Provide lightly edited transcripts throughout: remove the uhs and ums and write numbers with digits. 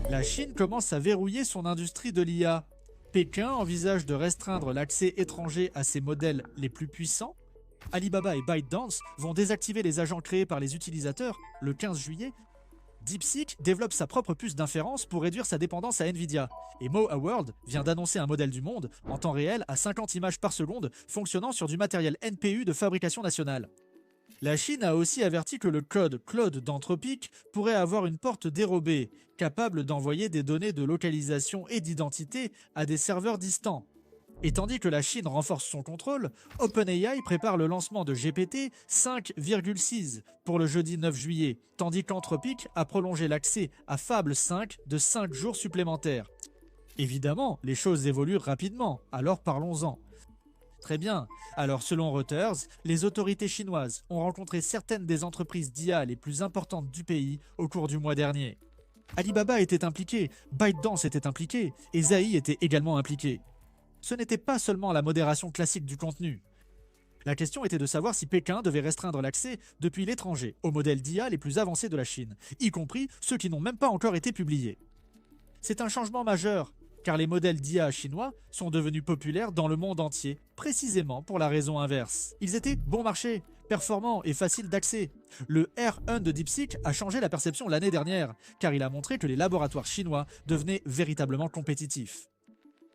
La Chine commence à verrouiller son industrie de l'IA. Pékin envisage de restreindre l'accès étranger à ses modèles les plus puissants. Alibaba et ByteDance vont désactiver les agents créés par les utilisateurs le 15 juillet. DeepSeek développe sa propre puce d'inférence pour réduire sa dépendance à Nvidia. Et Mo Award vient d'annoncer un modèle du monde en temps réel à 50 images par seconde fonctionnant sur du matériel NPU de fabrication nationale. La Chine a aussi averti que le code Claude d'Anthropic pourrait avoir une porte dérobée, capable d'envoyer des données de localisation et d'identité à des serveurs distants. Et tandis que la Chine renforce son contrôle, OpenAI prépare le lancement de GPT 5,6 pour le jeudi 9 juillet, tandis qu'Anthropic a prolongé l'accès à Fable 5 de 5 jours supplémentaires. Évidemment, les choses évoluent rapidement, alors parlons-en. Très bien. Alors, selon Reuters, les autorités chinoises ont rencontré certaines des entreprises d'IA les plus importantes du pays au cours du mois dernier. Alibaba était impliqué, ByteDance était impliqué, et Zai était également impliqué. Ce n'était pas seulement la modération classique du contenu. La question était de savoir si Pékin devait restreindre l'accès depuis l'étranger aux modèles d'IA les plus avancés de la Chine, y compris ceux qui n'ont même pas encore été publiés. C'est un changement majeur, car les modèles d'IA chinois sont devenus populaires dans le monde entier, précisément pour la raison inverse. Ils étaient bon marché, performants et faciles d'accès. Le R1 de DeepSeek a changé la perception l'année dernière, car il a montré que les laboratoires chinois devenaient véritablement compétitifs.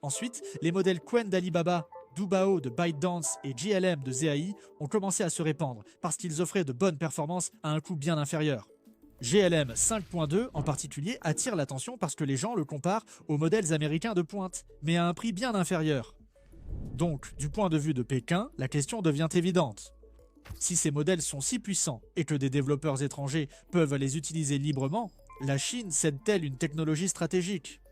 Ensuite, les modèles Qwen d'Alibaba, Dubao de ByteDance et GLM de Zai ont commencé à se répandre parce qu'ils offraient de bonnes performances à un coût bien inférieur. GLM 5.2 en particulier attire l'attention parce que les gens le comparent aux modèles américains de pointe, mais à un prix bien inférieur. Donc, du point de vue de Pékin, la question devient évidente. Si ces modèles sont si puissants et que des développeurs étrangers peuvent les utiliser librement, la Chine cède-t-elle une technologie stratégique ?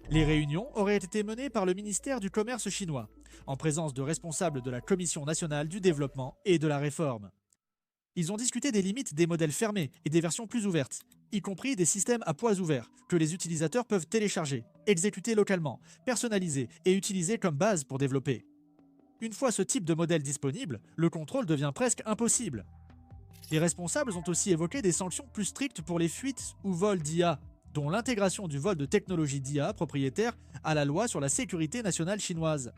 Les réunions auraient été menées par le ministère du Commerce chinois, en présence de responsables de la Commission nationale du développement et de la réforme. Ils ont discuté des limites des modèles fermés et des versions plus ouvertes, y compris des systèmes à poids ouverts que les utilisateurs peuvent télécharger, exécuter localement, personnaliser et utiliser comme base pour développer. Une fois ce type de modèle disponible, le contrôle devient presque impossible. Les responsables ont aussi évoqué des sanctions plus strictes pour les fuites ou vols d'IA, dont l'intégration du vol de technologies d'IA propriétaires à la loi sur la sécurité nationale chinoise.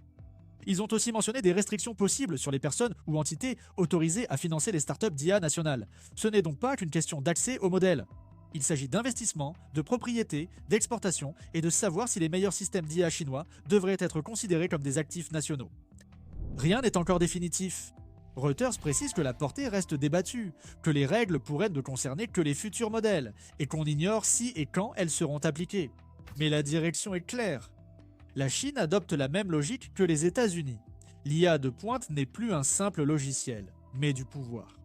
Ils ont aussi mentionné des restrictions possibles sur les personnes ou entités autorisées à financer les startups d'IA nationales. Ce n'est donc pas qu'une question d'accès au modèle. Il s'agit d'investissement, de propriété, d'exportation et de savoir si les meilleurs systèmes d'IA chinois devraient être considérés comme des actifs nationaux. Rien n'est encore définitif. Reuters précise que la portée reste débattue, que les règles pourraient ne concerner que les futurs modèles, et qu'on ignore si et quand elles seront appliquées. Mais la direction est claire. La Chine adopte la même logique que les États-Unis. L'IA de pointe n'est plus un simple logiciel, mais du pouvoir.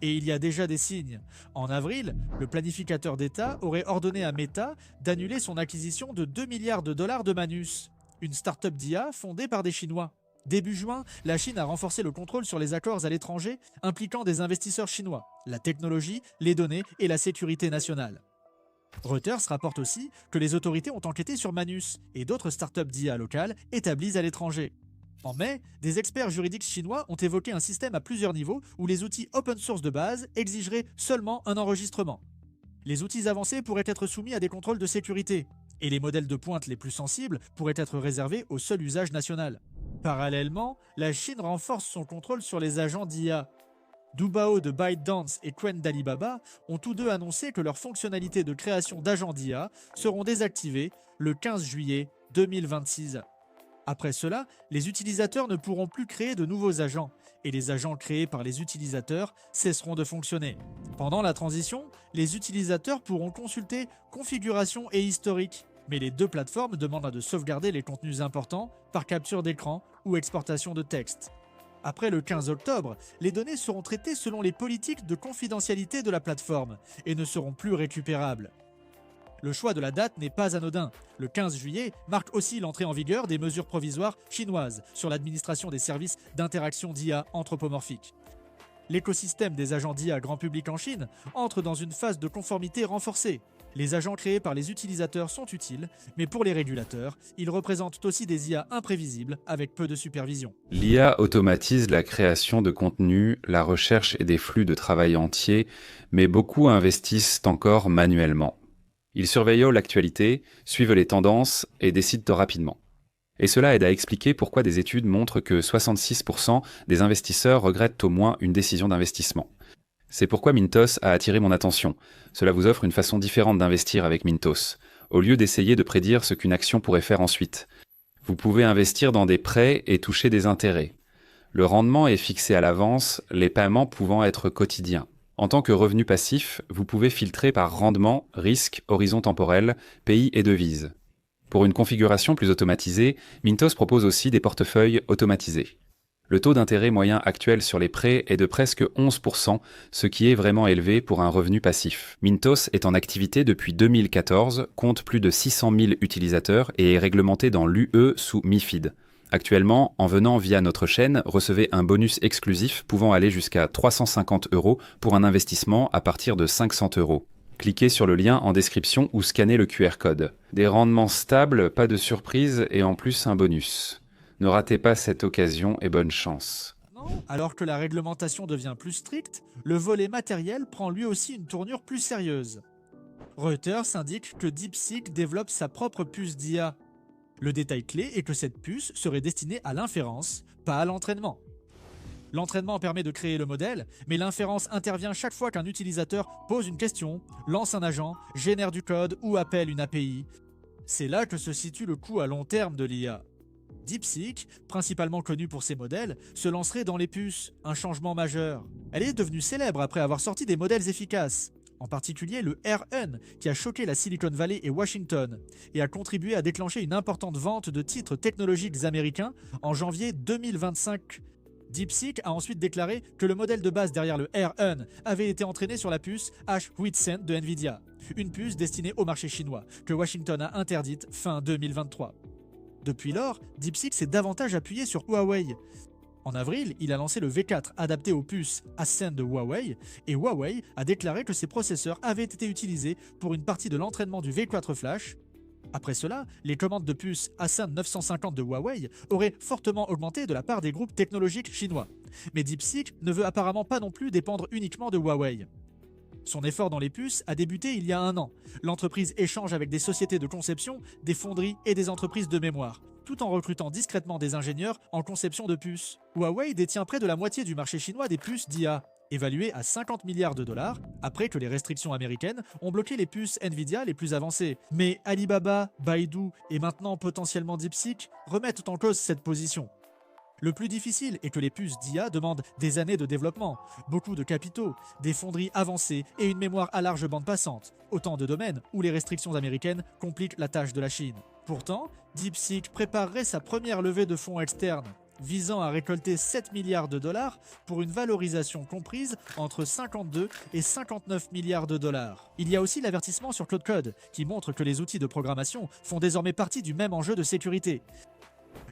Et il y a déjà des signes. En avril, le planificateur d'État aurait ordonné à Meta d'annuler son acquisition de 2 milliards de dollars de Manus, une start-up d'IA fondée par des Chinois. Début juin, la Chine a renforcé le contrôle sur les accords à l'étranger impliquant des investisseurs chinois, la technologie, les données et la sécurité nationale. Reuters rapporte aussi que les autorités ont enquêté sur Manus et d'autres startups d'IA locales établies à l'étranger. En mai, des experts juridiques chinois ont évoqué un système à plusieurs niveaux où les outils open source de base exigeraient seulement un enregistrement. Les outils avancés pourraient être soumis à des contrôles de sécurité, et les modèles de pointe les plus sensibles pourraient être réservés au seul usage national. Parallèlement, la Chine renforce son contrôle sur les agents d'IA. Dubao de ByteDance et Qwen d'Alibaba ont tous deux annoncé que leurs fonctionnalités de création d'agents d'IA seront désactivées le 15 juillet 2026. Après cela, les utilisateurs ne pourront plus créer de nouveaux agents, et les agents créés par les utilisateurs cesseront de fonctionner. Pendant la transition, les utilisateurs pourront consulter configuration et historique, mais les deux plateformes demandent de sauvegarder les contenus importants par capture d'écran ou exportation de texte. Après le 15 octobre, les données seront traitées selon les politiques de confidentialité de la plateforme et ne seront plus récupérables. Le choix de la date n'est pas anodin. Le 15 juillet marque aussi l'entrée en vigueur des mesures provisoires chinoises sur l'administration des services d'interaction d'IA anthropomorphique. L'écosystème des agents d'IA grand public en Chine entre dans une phase de conformité renforcée. Les agents créés par les utilisateurs sont utiles, mais pour les régulateurs, ils représentent aussi des IA imprévisibles avec peu de supervision. L'IA automatise la création de contenu, la recherche et des flux de travail entiers, mais beaucoup investissent encore manuellement. Ils surveillent l'actualité, suivent les tendances et décident rapidement. Et cela aide à expliquer pourquoi des études montrent que 66% des investisseurs regrettent au moins une décision d'investissement. C'est pourquoi Mintos a attiré mon attention. Cela vous offre une façon différente d'investir avec Mintos, au lieu d'essayer de prédire ce qu'une action pourrait faire ensuite. Vous pouvez investir dans des prêts et toucher des intérêts. Le rendement est fixé à l'avance, les paiements pouvant être quotidiens. En tant que revenu passif, vous pouvez filtrer par rendement, risque, horizon temporel, pays et devise. Pour une configuration plus automatisée, Mintos propose aussi des portefeuilles automatisés. Le taux d'intérêt moyen actuel sur les prêts est de presque 11%, ce qui est vraiment élevé pour un revenu passif. Mintos est en activité depuis 2014, compte plus de 600 000 utilisateurs et est réglementé dans l'UE sous MiFID. Actuellement, en venant via notre chaîne, recevez un bonus exclusif pouvant aller jusqu'à 350 € pour un investissement à partir de 500 €. Cliquez sur le lien en description ou scannez le QR code. Des rendements stables, pas de surprise et en plus un bonus. Ne ratez pas cette occasion et bonne chance. Alors que la réglementation devient plus stricte, le volet matériel prend lui aussi une tournure plus sérieuse. Reuters indique que DeepSeek développe sa propre puce d'IA. Le détail clé est que cette puce serait destinée à l'inférence, pas à l'entraînement. L'entraînement permet de créer le modèle, mais l'inférence intervient chaque fois qu'un utilisateur pose une question, lance un agent, génère du code ou appelle une API. C'est là que se situe le coût à long terme de l'IA. DeepSeek, principalement connue pour ses modèles, se lancerait dans les puces, un changement majeur. Elle est devenue célèbre après avoir sorti des modèles efficaces, en particulier le R1 qui a choqué la Silicon Valley et Washington et a contribué à déclencher une importante vente de titres technologiques américains en janvier 2025. DeepSeek a ensuite déclaré que le modèle de base derrière le R1 avait été entraîné sur la puce H800 de Nvidia, une puce destinée au marché chinois que Washington a interdite fin 2023. Depuis lors, DeepSeek s'est davantage appuyé sur Huawei. En avril, il a lancé le V4 adapté aux puces Ascend de Huawei, et Huawei a déclaré que ses processeurs avaient été utilisés pour une partie de l'entraînement du V4 Flash. Après cela, les commandes de puces Ascend 950 de Huawei auraient fortement augmenté de la part des groupes technologiques chinois. Mais DeepSeek ne veut apparemment pas non plus dépendre uniquement de Huawei. Son effort dans les puces a débuté il y a 1 an. L'entreprise échange avec des sociétés de conception, des fonderies et des entreprises de mémoire, tout en recrutant discrètement des ingénieurs en conception de puces. Huawei détient près de la moitié du marché chinois des puces d'IA, évalué à 50 milliards de dollars, après que les restrictions américaines ont bloqué les puces Nvidia les plus avancées. Mais Alibaba, Baidu et maintenant potentiellement DeepSeek remettent en cause cette position. Le plus difficile est que les puces d'IA demandent des années de développement, beaucoup de capitaux, des fonderies avancées et une mémoire à large bande passante, autant de domaines où les restrictions américaines compliquent la tâche de la Chine. Pourtant, DeepSeek préparerait sa première levée de fonds externes, visant à récolter 7 milliards de dollars pour une valorisation comprise entre 52 et 59 milliards de dollars. Il y a aussi l'avertissement sur Claude Code, qui montre que les outils de programmation font désormais partie du même enjeu de sécurité.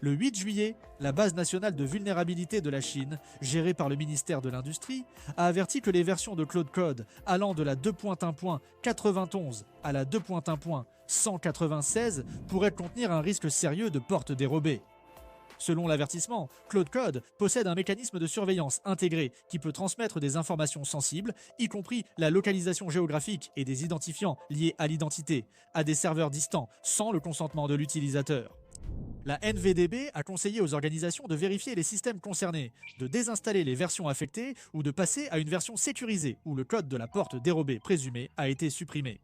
Le 8 juillet, la base nationale de vulnérabilité de la Chine, gérée par le ministère de l'Industrie, a averti que les versions de Claude Code allant de la 2.1.91 à la 2.1.196 pourraient contenir un risque sérieux de porte dérobée. Selon l'avertissement, Claude Code possède un mécanisme de surveillance intégré qui peut transmettre des informations sensibles, y compris la localisation géographique et des identifiants liés à l'identité, à des serveurs distants sans le consentement de l'utilisateur. La NVDB a conseillé aux organisations de vérifier les systèmes concernés, de désinstaller les versions affectées ou de passer à une version sécurisée où le code de la porte dérobée présumée a été supprimé.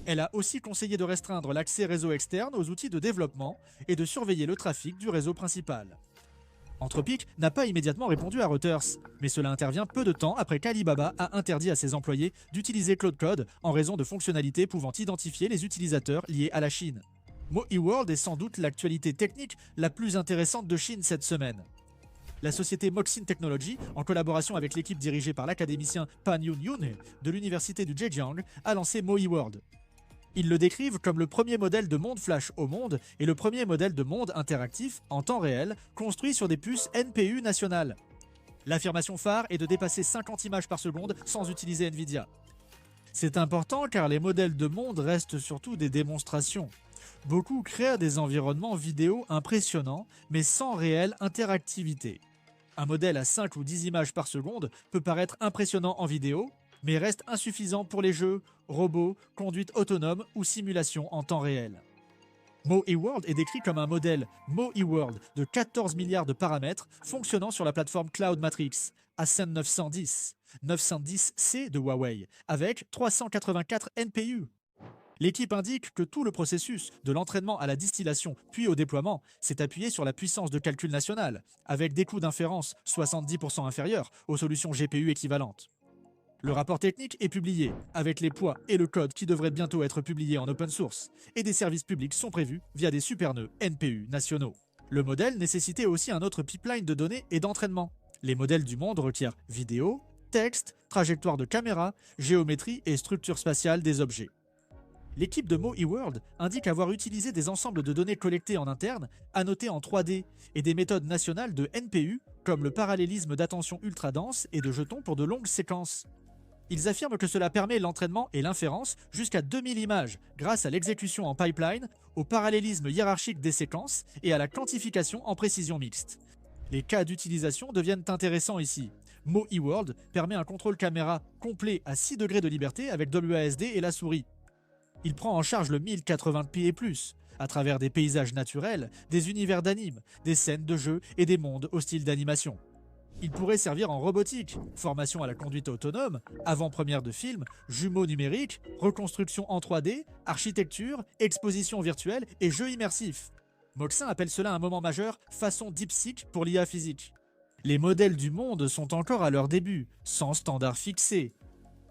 Elle a aussi conseillé de restreindre l'accès réseau externe aux outils de développement et de surveiller le trafic du réseau principal. Anthropic n'a pas immédiatement répondu à Reuters, mais cela intervient peu de temps après qu'Alibaba a interdit à ses employés d'utiliser Claude Code en raison de fonctionnalités pouvant identifier les utilisateurs liés à la Chine. Moeworld est sans doute l'actualité technique la plus intéressante de Chine cette semaine. La société Moxin Technology, en collaboration avec l'équipe dirigée par l'académicien Pan Yun-Yun de l'université du Zhejiang, a lancé Moeworld. Ils le décrivent comme le premier modèle de monde flash au monde et le premier modèle de monde interactif en temps réel construit sur des puces NPU nationales. L'affirmation phare est de dépasser 50 images par seconde sans utiliser Nvidia. C'est important car les modèles de monde restent surtout des démonstrations. Beaucoup créent des environnements vidéo impressionnants, mais sans réelle interactivité. Un modèle à 5 ou 10 images par seconde peut paraître impressionnant en vidéo, mais reste insuffisant pour les jeux, robots, conduite autonome ou simulation en temps réel. Mo eWorld est décrit comme un modèle Mo eWorld de 14 milliards de paramètres fonctionnant sur la plateforme Cloud Matrix Ascend 910C de Huawei avec 384 NPU. L'équipe indique que tout le processus, de l'entraînement à la distillation puis au déploiement, s'est appuyé sur la puissance de calcul nationale, avec des coûts d'inférence 70% inférieurs aux solutions GPU équivalentes. Le rapport technique est publié, avec les poids et le code qui devraient bientôt être publiés en open source, et des services publics sont prévus via des supernœuds NPU nationaux. Le modèle nécessitait aussi un autre pipeline de données et d'entraînement. Les modèles du monde requièrent vidéo, texte, trajectoire de caméra, géométrie et structure spatiale des objets. L'équipe de Mo eWorld indique avoir utilisé des ensembles de données collectées en interne, annotées en 3D, et des méthodes nationales de NPU, comme le parallélisme d'attention ultra dense et de jetons pour de longues séquences. Ils affirment que cela permet l'entraînement et l'inférence jusqu'à 2000 images grâce à l'exécution en pipeline, au parallélisme hiérarchique des séquences et à la quantification en précision mixte. Les cas d'utilisation deviennent intéressants ici. Mo eWorld permet un contrôle caméra complet à 6 degrés de liberté avec WASD et la souris. Il prend en charge le 1080p et plus, à travers des paysages naturels, des univers d'anime, des scènes de jeu et des mondes au style d'animation. Il pourrait servir en robotique, formation à la conduite autonome, avant-première de films, jumeaux numériques, reconstruction en 3D, architecture, exposition virtuelle et jeux immersifs. Moxin appelle cela un moment majeur façon DeepSeek pour l'IA physique. Les modèles du monde sont encore à leur début, sans standard fixé.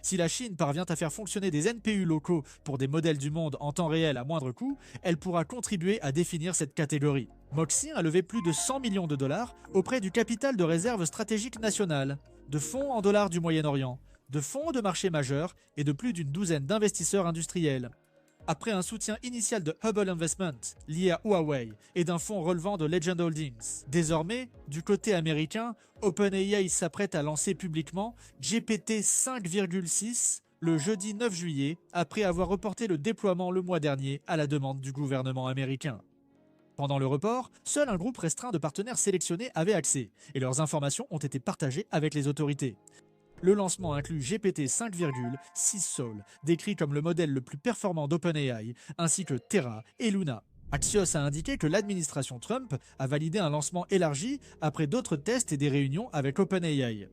Si la Chine parvient à faire fonctionner des NPU locaux pour des modèles du monde en temps réel à moindre coût, elle pourra contribuer à définir cette catégorie. Moxie a levé plus de 100 millions de dollars auprès du capital de réserve stratégique national, de fonds en dollars du Moyen-Orient, de fonds de marché majeurs et de plus d'une douzaine d'investisseurs industriels. Après un soutien initial de Hubble Investment, lié à Huawei, et d'un fonds relevant de Legend Holdings. Désormais, du côté américain, OpenAI s'apprête à lancer publiquement GPT 5,6 le jeudi 9 juillet, après avoir reporté le déploiement le mois dernier à la demande du gouvernement américain. Pendant le report, seul un groupe restreint de partenaires sélectionnés avait accès, et leurs informations ont été partagées avec les autorités. Le lancement inclut GPT 5,6 Soul, décrit comme le modèle le plus performant d'OpenAI, ainsi que Terra et Luna. Axios a indiqué que l'administration Trump a validé un lancement élargi après d'autres tests et des réunions avec OpenAI.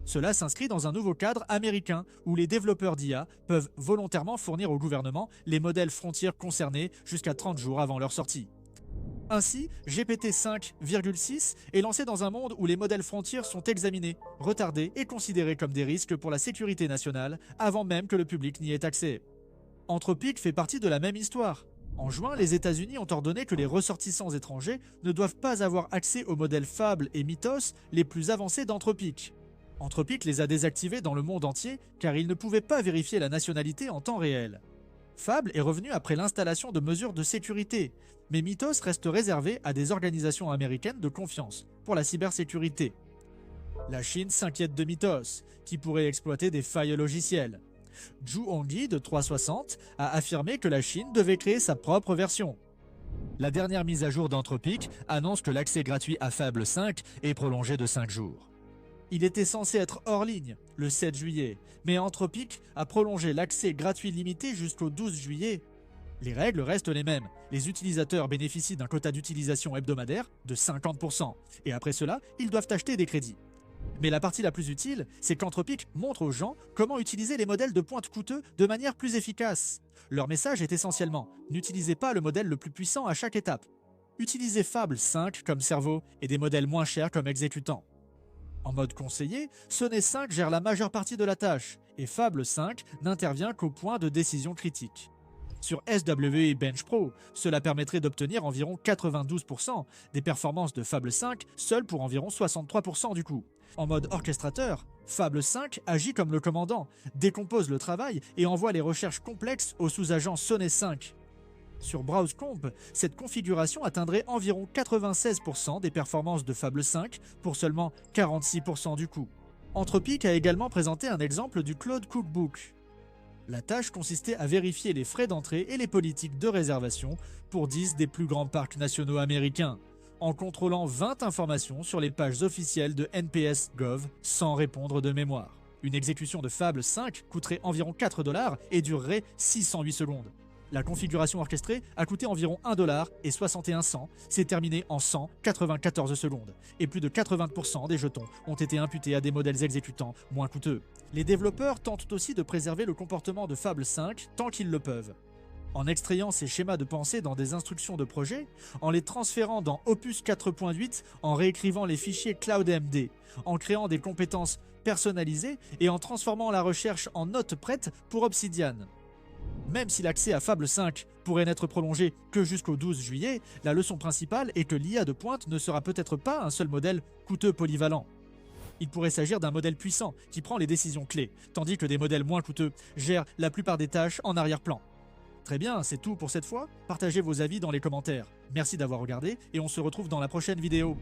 Cela s'inscrit dans un nouveau cadre américain où les développeurs d'IA peuvent volontairement fournir au gouvernement les modèles frontières concernés jusqu'à 30 jours avant leur sortie. Ainsi, GPT 5,6 est lancé dans un monde où les modèles frontières sont examinés, retardés et considérés comme des risques pour la sécurité nationale avant même que le public n'y ait accès. Anthropic fait partie de la même histoire. En juin, les États-Unis ont ordonné que les ressortissants étrangers ne doivent pas avoir accès aux modèles Fable et Mythos les plus avancés d'Anthropic. Anthropic les a désactivés dans le monde entier car ils ne pouvaient pas vérifier la nationalité en temps réel. Fable est revenu après l'installation de mesures de sécurité, mais Mythos reste réservé à des organisations américaines de confiance pour la cybersécurité. La Chine s'inquiète de Mythos, qui pourrait exploiter des failles logicielles. Zhu Hongyi de 360 a affirmé que la Chine devait créer sa propre version. La dernière mise à jour d'Anthropic annonce que l'accès gratuit à Fable 5 est prolongé de 5 jours. Il était censé être hors ligne le 7 juillet, mais Anthropic a prolongé l'accès gratuit limité jusqu'au 12 juillet. Les règles restent les mêmes. Les utilisateurs bénéficient d'un quota d'utilisation hebdomadaire de 50%, et après cela, ils doivent acheter des crédits. Mais la partie la plus utile, c'est qu'Anthropic montre aux gens comment utiliser les modèles de pointe coûteux de manière plus efficace. Leur message est essentiellement « N'utilisez pas le modèle le plus puissant à chaque étape. Utilisez Fable 5 comme cerveau et des modèles moins chers comme exécutants. » En mode conseillé, Sonnet 5 gère la majeure partie de la tâche, et Fable 5 n'intervient qu'au point de décision critique. Sur SWE Bench Pro, cela permettrait d'obtenir environ 92% des performances de Fable 5, seul pour environ 63% du coup. En mode orchestrateur, Fable 5 agit comme le commandant, décompose le travail et envoie les recherches complexes au sous-agent Sonnet 5. Sur BrowseComp, cette configuration atteindrait environ 96% des performances de Fable 5 pour seulement 46% du coût. Anthropic a également présenté un exemple du Cloud Cookbook. La tâche consistait à vérifier les frais d'entrée et les politiques de réservation pour 10 des plus grands parcs nationaux américains, en contrôlant 20 informations sur les pages officielles de NPS Gov sans répondre de mémoire. Une exécution de Fable 5 coûterait environ 4 $ et durerait 608 secondes. La configuration orchestrée a coûté environ 1 $ et 61 cents, c'est terminé en 194 secondes, et plus de 80% des jetons ont été imputés à des modèles exécutants moins coûteux. Les développeurs tentent aussi de préserver le comportement de Fable 5 tant qu'ils le peuvent. En extrayant ces schémas de pensée dans des instructions de projet, en les transférant dans Opus 4.8, en réécrivant les fichiers CloudMD, en créant des compétences personnalisées et en transformant la recherche en notes prêtes pour Obsidian. Même si l'accès à Fable 5 pourrait n'être prolongé que jusqu'au 12 juillet, la leçon principale est que l'IA de pointe ne sera peut-être pas un seul modèle coûteux polyvalent. Il pourrait s'agir d'un modèle puissant qui prend les décisions clés, tandis que des modèles moins coûteux gèrent la plupart des tâches en arrière-plan. Très bien, c'est tout pour cette fois. Partagez vos avis dans les commentaires. Merci d'avoir regardé et on se retrouve dans la prochaine vidéo.